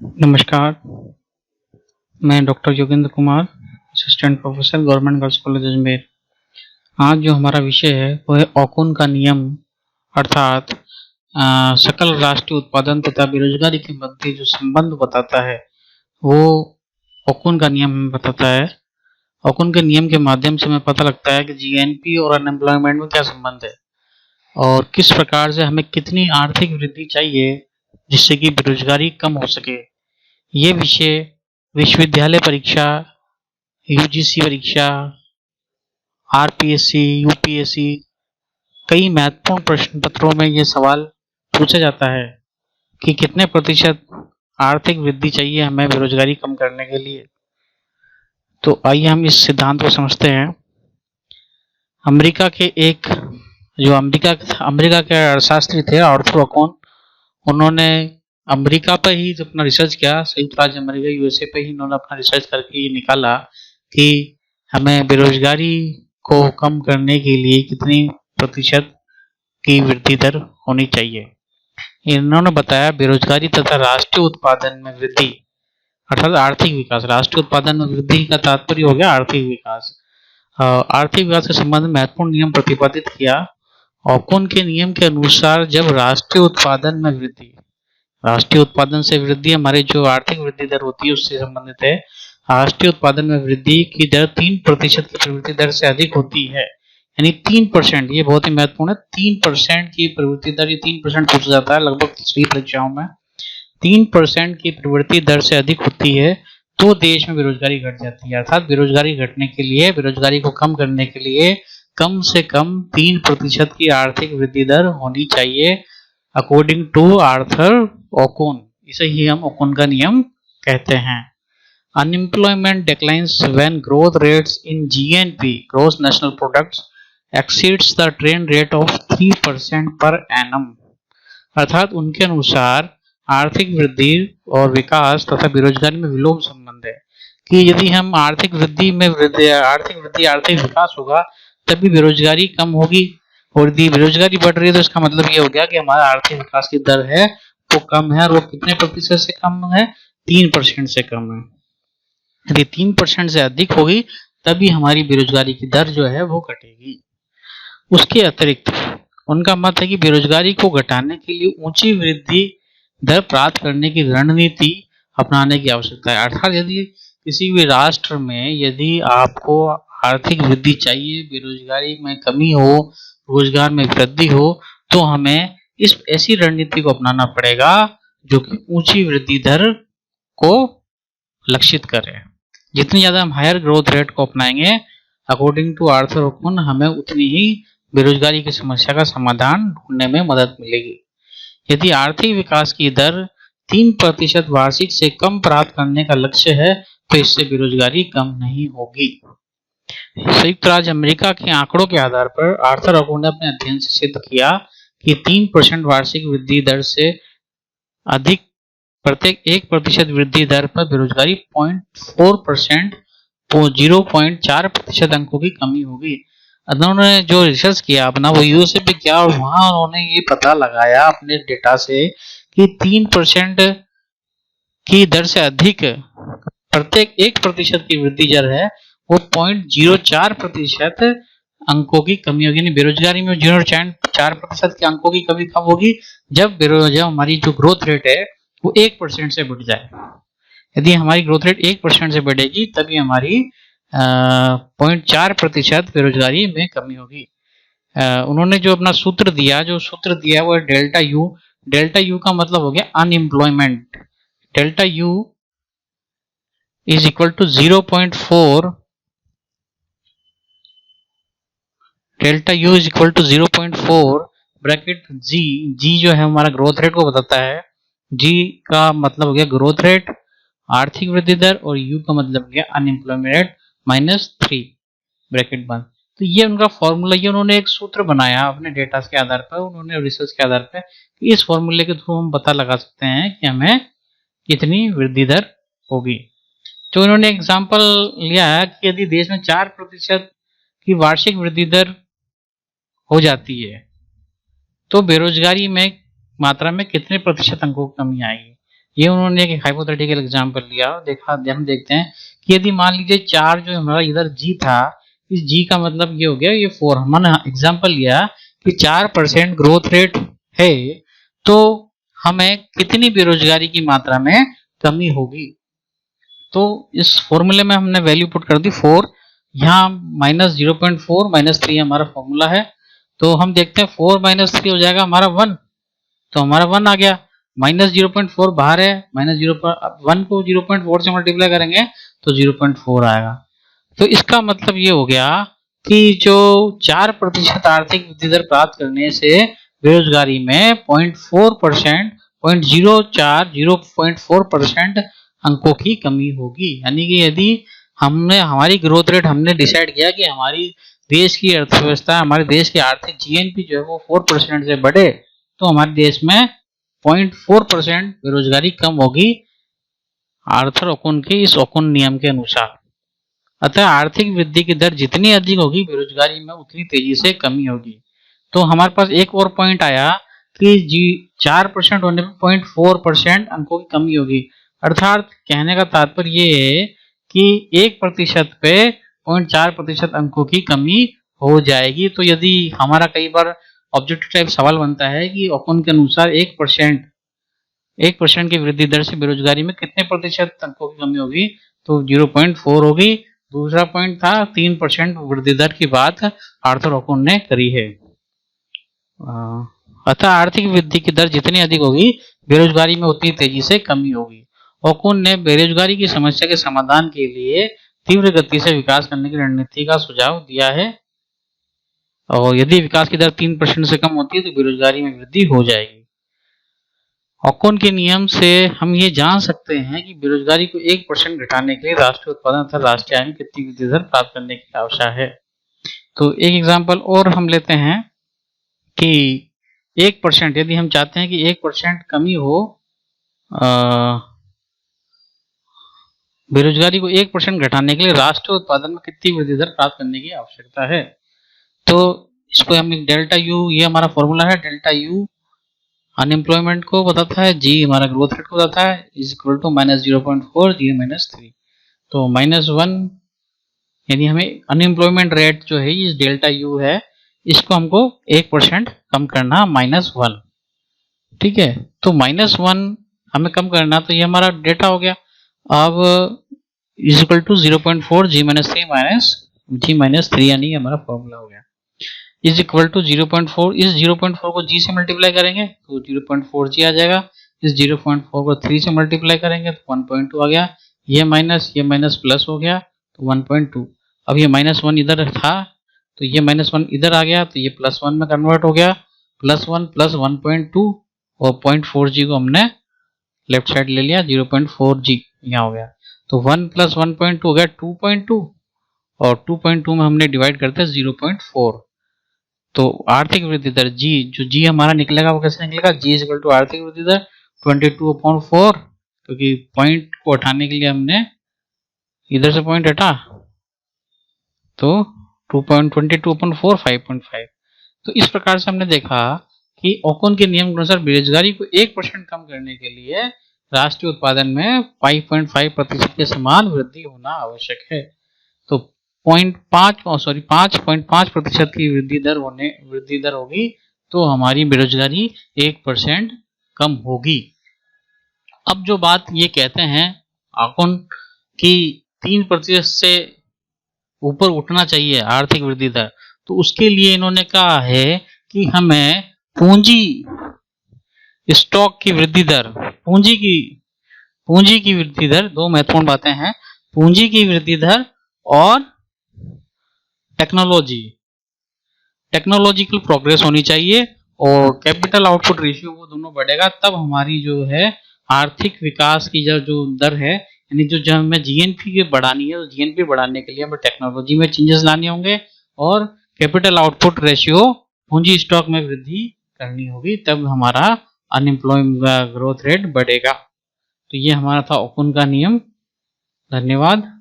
नमस्कार, मैं doctor Yogendra Kumar, assistant professor government girls college Ajmer. आज जो हमारा विषय है वो है ओकुन का नियम अर्थात सकल राष्ट्रीय उत्पादन तथा बेरोजगारी के मध्य जो संबंध बताता है वो ओकुन का नियम हमें बताता है। ओकुन के नियम के माध्यम से हमें पता लगता है कि जीएनपी और अनएम्प्लॉयमेंट में क्या संबंध है और किस प्रकार से हमें कितनी आर्थिक वृद्धि चाहिए जिससे कि बेरोजगारी कम हो सके। ये विषय विश्वविद्यालय परीक्षा, यूजीसी परीक्षा, आरपीएससी, यूपीएससी कई महत्वपूर्ण प्रश्न पत्रों में ये सवाल पूछा जाता है कि कितने प्रतिशत आर्थिक वृद्धि चाहिए हमें बेरोजगारी कम करने के लिए। तो आइए हम इस सिद्धांत को समझते हैं। अमेरिका के अर्थशास्त्री थे आर्थर ओकुन। उन्होंने अमेरिका पर ही अपना रिसर्च किया, संयुक्त राज्य अमेरिका यूएसए पे ही उन्होंने अपना रिसर्च करके ये निकाला कि हमें बेरोजगारी को कम करने के लिए कितनी प्रतिशत की वृद्धि दर होनी चाहिए। इन्होंने बताया बेरोजगारी तथा राष्ट्रीय उत्पादन में वृद्धि अर्थात आर्थिक विकास। राष्ट्रीय उत्पादन में वृद्धि का तात्पर्य हो गया आर्थिक विकास। आर्थिक विकास के संबंध में महत्वपूर्ण नियम प्रतिपादित किया। ओकुन के नियम के अनुसार जब राष्ट्रीय उत्पादन में वृद्धि, राष्ट्रीय उत्पादन से वृद्धि हमारी जो आर्थिक वृद्धि दर होती है उससे संबंधित है। राष्ट्रीय उत्पादन में वृद्धि की दर 3% की प्रवृत्ति दर से अधिक होती है, यानी 3%। ये बहुत ही महत्वपूर्ण है। 3% की प्रवृत्ति दर, ये 3% पूछा जाता है लगभग सभी परीक्षाओं में। 3% की प्रवृत्ति दर से अधिक होती है तो देश में बेरोजगारी घट जाती है। अर्थात बेरोजगारी घटने के लिए, बेरोजगारी को कम करने के लिए कम से कम 3% की आर्थिक वृद्धि दर होनी चाहिए, अकॉर्डिंग टू आर्थर ओकुन। इसे ही हम ओकुन का नियम कहते हैं। Unemployment declines when growth rates in GNP, gross national product, exceeds the trend rate of 3% per annum. अर्थात उनके अनुसार आर्थिक वृद्धि और विकास तथा बेरोजगारी में विलोम संबंध है कि यदि हम आर्थिक विकास होगा तभी बेरोजगारी कम होगी, और यदि बेरोजगारी बढ़ रही है तो इसका मतलब ये हो गया कि हमारा आर्थिक विकास की दर है वो कम है, और वो कितने प्रतिशत से कम है? 3% से कम है। यदि 3% से अधिक होगी तभी हमारी बेरोजगारी की दर जो है वो घटेगी। उसके अतिरिक्त उनका मत है कि बेरोजगारी को घटाने के लिए ऊंची वृद्धि दर प्राप्त करने की रणनीति अपनाने की आवश्यकता है। अर्थात यदि किसी भी राष्ट्र में यदि आपको आर्थिक वृद्धि चाहिए, बेरोजगारी में कमी हो, रोजगार में वृद्धि हो, तो हमें इस ऐसी रणनीति को अपनाना पड़ेगा जो कि ऊंची वृद्धि दर को लक्षित करे। जितनी ज्यादा हम हायर ग्रोथ रेट को अपनाएंगे, अकॉर्डिंग टू आर्थर ओकुन, हमें उतनी ही बेरोजगारी की समस्या का समाधान ढूंढने में मदद मिलेगी। यदि आर्थिक विकास की दर 3% वार्षिक से कम प्राप्त करने का लक्ष्य है तो इससे बेरोजगारी कम नहीं होगी। संयुक्त राज्य अमेरिका के आंकड़ों के आधार पर आर्थर ओकुन ने अपने अध्ययन से सिद्ध किया कि 3% वार्षिक वृद्धि दर से अधिक प्रत्येक 1% वृद्धि दर पर बेरोजगारी 0.4% 0.4% अंकों की कमी होगी। उन्होंने जो रिसर्च किया अपना वो यूएसए पे किया, और वहां उन्होंने ये पता लगाया अपने डेटा से कि 3% की दर से अधिक प्रत्येक 1% की वृद्धि दर है वो 0.04% अंकों की कमी होगी। बेरोजगारी में 0.4% के अंकों की कमी कब होगी? जब हमारी जो ग्रोथ रेट है वो 1% से बढ़ जाए। यदि हमारी ग्रोथ रेट 1% से बढ़ेगी तभी हमारी 0.4% बेरोजगारी में कमी होगी। उन्होंने जो अपना सूत्र दिया वो डेल्टा यू। डेल्टा यू का मतलब हो गया unemployment. Delta U is equal to 0.4, delta U is equal to 0.4 bracket G. G जो है हमारा ग्रोथ रेट को बताता है। जी का मतलब हो गया ग्रोथ रेट, आर्थिक वृद्धि दर, और यू का मतलब हो गया अनएम्प्लॉयमेंट रेट -3 ब्रैकेट बंद। तो ये उनका फॉर्मूला, ये उन्होंने एक सूत्र बनाया अपने डेटा के आधार पर, उन्होंने रिसर्च के आधार पर। इस फॉर्मूले के थ्रू हम पता लगा सकते हैं कि हमें कितनी वृद्धि दर होगी। तो इन्होंने एग्जाम्पल लिया है कि यदि देश में 4% की वार्षिक वृद्धि दर हो जाती है तो बेरोजगारी में मात्रा में कितने प्रतिशत अंकों की कमी आएगी। ये उन्होंने एक हाइपोथेटिकल एग्जांपल लिया और हम देखते हैं कि यदि मान लीजिए 4 जो हमारा इधर जी था, इस जी का मतलब ये हो गया ये 4, हमने एग्जांपल लिया कि 4% ग्रोथ रेट है तो हमें कितनी बेरोजगारी की मात्रा में कमी होगी। तो इस फॉर्मूले में हमने वैल्यू पुट कर दी 4, यहाँ -0.4 -3 हमारा फॉर्मूला है। तो हम देखते हैं 4 - 3 हो जाएगा हमारा 1, तो हमारा 1 आ गया। -0.4 बाहर है, -1 को 0.4 से मल्टीप्लाई करेंगे तो 0.4 आएगा। तो इसका मतलब ये हो गया कि जो 4% आर्थिक वृद्धि दर प्राप्त करने से बेरोजगारी में 0.4%, 0.4% अंकों की कमी होगी। यानी कि यदि हमने हमारी ग्रोथ रेट हमने डिसाइड किया कि हमारी देश की अर्थव्यवस्था, हमारे देश की आर्थिक जीएनपी जो है वो 4% से बढ़े, तो हमारे देश में 0.4% बेरोजगारी कम होगी आर्थर ओकुन के इस ओकुन नियम के अनुसार। अतः आर्थिक वृद्धि की दर जितनी अधिक होगी बेरोजगारी में उतनी तेजी से कमी होगी। तो हमारे पास एक और पॉइंट आया कि जी 4% होने पर 0.4% अंकों की कमी होगी। अर्थात कहने का तात्पर्य ये है कि 1% पे 0.4% अंकों की कमी हो जाएगी। तो यदि हमारा कई बार ऑब्जेक्टिव टाइप सवाल बनता है कि ओकुन के अनुसार 1% की वृद्धि दर से बेरोजगारी में कितने प्रतिशत अंकों की कमी होगी, तो 0.4 होगी। दूसरा पॉइंट था 3% वृद्धि दर की बात आर्थर ओकुन ने करी है। अतः आर्थिक वृद्धि की दर जितनी अधिक होगी बेरोजगारी में उतनी तेजी से कमी होगी। ओकुन ने बेरोजगारी की समस्या के समाधान के लिए तीव्र गति से विकास करने की रणनीति का सुझाव दिया है और यदि विकास की दर 3% से कम होती है तो बेरोजगारी में वृद्धि हो जाएगी। ओकुन के नियम से हम ये जान सकते हैं कि बेरोजगारी को 1% घटाने के लिए राष्ट्रीय उत्पादन तथा राष्ट्रीय आय में कितनी वृद्धि दर प्राप्त करने की आवश्यकता है। तो एक एग्जाम्पल और हम लेते हैं कि 1% यदि हम चाहते हैं कि 1% कमी हो, बेरोजगारी को 1% घटाने के लिए राष्ट्रीय उत्पादन में कितनी वृद्धि दर प्राप्त करने की आवश्यकता है। तो इसको हम डेल्टा यू, ये हमारा फॉर्मूला है, डेल्टा यू अनएम्प्लॉयमेंट को बताता है, जी हमारा ग्रोथ रेट को बताता है, इज इक्वल टू -0.4 जी -3। तो -1 यानी हमें अनएम्प्लॉयमेंट रेट जो है इस डेल्टा यू है, इसको हमको 1% कम करना, -1, ठीक है। तो -1 हमें कम करना, तो ये हमारा डेटा हो गया। अब इज इक्वल टू 0.4 जी -3 यानी हमारा फॉर्मूला हो गया, इज इक्वल टू 0.4, इस 0.4 को जी से मल्टीप्लाई करेंगे तो 0.4 जी आ जाएगा। इस 0.4 को 3 से मल्टीप्लाई करेंगे तो 1.2 आ गया। ये माइनस प्लस हो गया तो 1.2। अब ये -1 इधर था तो ये -1 इधर आ गया तो ये +1 में कन्वर्ट हो गया। +1 + 1.2 और 0.4 जी को हमने लेफ्ट साइड ले लिया, 0.4 जी यहाँ हो गया। तो 1 + 1.2 हो गया 2.2 और 2.2 में हमने डिवाइड करते हैं 0.4। तो आर्थिक वृद्धि दर जी, जो जी हमारा निकलेगा वो कैसे निकलेगा, जी इज इक्वल टू आर्थिक वृद्धि दर 22/4, क्योंकि पॉइंट को हटाने के लिए हमने इधर से पॉइंट हटा तो 2.22/4 5.5। तो इस प्रकार से हमने देखा कि ओकुन के नियम के अनुसार बेरोजगारी को 1% कम करने के लिए राष्ट्रीय उत्पादन में 5.5% के समान वृद्धि होना आवश्यक है। तो 5.5% की वृद्धि दर होगी तो हमारी बेरोजगारी 1% कम होगी। अब जो बात ये कहते हैं ओकुन कि 3% से ऊपर उठना चाहिए आर्थिक वृद्धि दर, तो उसके लिए इन्होंने कहा है कि हमें पूंजी स्टॉक की वृद्धि दर, पूंजी की वृद्धि दर, दो महत्वपूर्ण बातें हैं, पूंजी की वृद्धि दर और टेक्नोलॉजिकल प्रोग्रेस होनी चाहिए और कैपिटल आउटपुट रेशियो, वो दोनों बढ़ेगा तब हमारी जो है आर्थिक विकास की जो दर है, यानी जो हमें जीएनपी की बढ़ानी है, तो जीएनपी बढ़ाने के लिए हमें टेक्नोलॉजी में चेंजेस लाने होंगे और कैपिटल आउटपुट रेशियो, पूंजी स्टॉक में वृद्धि करनी होगी, तब हमारा अनएम्प्लॉयमेंट ग्रोथ रेट बढ़ेगा। तो ये हमारा था ओकुन का नियम। धन्यवाद।